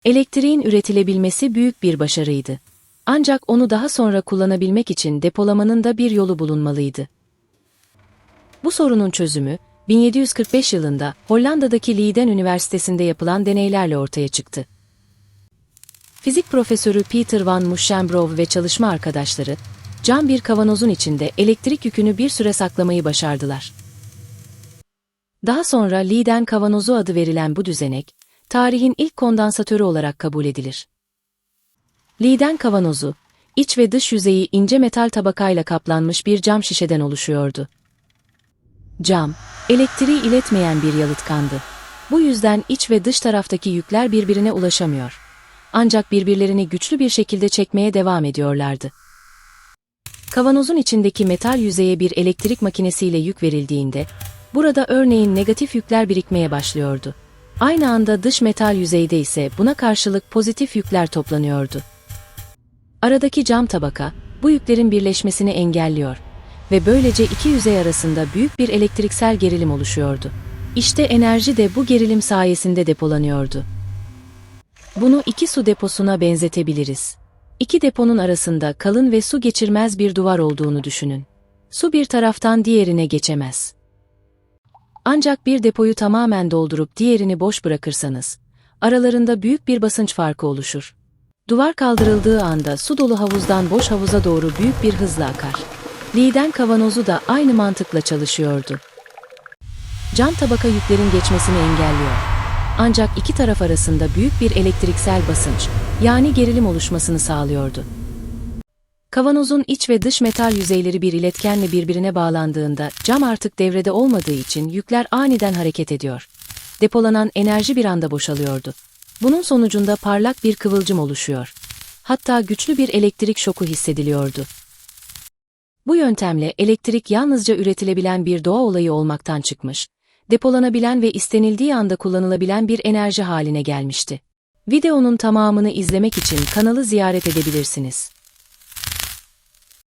Elektriğin üretilebilmesi büyük bir başarıydı. Ancak onu daha sonra kullanabilmek için depolamanın da bir yolu bulunmalıydı. Bu sorunun çözümü, 1745 yılında Hollanda'daki Leiden Üniversitesi'nde yapılan deneylerle ortaya çıktı. Fizik profesörü Peter van Musschenbroek ve çalışma arkadaşları, cam bir kavanozun içinde elektrik yükünü bir süre saklamayı başardılar. Daha sonra Leiden kavanozu adı verilen bu düzenek, tarihin ilk kondansatörü olarak kabul edilir. Leiden kavanozu, iç ve dış yüzeyi ince metal tabakayla kaplanmış bir cam şişeden oluşuyordu. Cam, elektriği iletmeyen bir yalıtkandı. Bu yüzden iç ve dış taraftaki yükler birbirine ulaşamıyor. Ancak birbirlerini güçlü bir şekilde çekmeye devam ediyorlardı. Kavanozun içindeki metal yüzeye bir elektrik makinesiyle yük verildiğinde, burada örneğin negatif yükler birikmeye başlıyordu. Aynı anda dış metal yüzeyde ise buna karşılık pozitif yükler toplanıyordu. Aradaki cam tabaka, bu yüklerin birleşmesini engelliyor ve böylece iki yüzey arasında büyük bir elektriksel gerilim oluşuyordu. İşte enerji de bu gerilim sayesinde depolanıyordu. Bunu iki su deposuna benzetebiliriz. İki deponun arasında kalın ve su geçirmez bir duvar olduğunu düşünün. Su bir taraftan diğerine geçemez. Ancak bir depoyu tamamen doldurup diğerini boş bırakırsanız, aralarında büyük bir basınç farkı oluşur. Duvar kaldırıldığı anda su dolu havuzdan boş havuza doğru büyük bir hızla akar. Leiden kavanozu da aynı mantıkla çalışıyordu. Cam tabaka yüklerin geçmesini engelliyor. Ancak iki taraf arasında büyük bir elektriksel basınç, yani gerilim oluşmasını sağlıyordu. Kavanozun iç ve dış metal yüzeyleri bir iletkenle birbirine bağlandığında cam artık devrede olmadığı için yükler aniden hareket ediyor. Depolanan enerji bir anda boşalıyordu. Bunun sonucunda parlak bir kıvılcım oluşuyor. Hatta güçlü bir elektrik şoku hissediliyordu. Bu yöntemle elektrik yalnızca üretilebilen bir doğa olayı olmaktan çıkmış, depolanabilen ve istenildiği anda kullanılabilen bir enerji haline gelmişti. Videonun tamamını izlemek için kanalı ziyaret edebilirsiniz.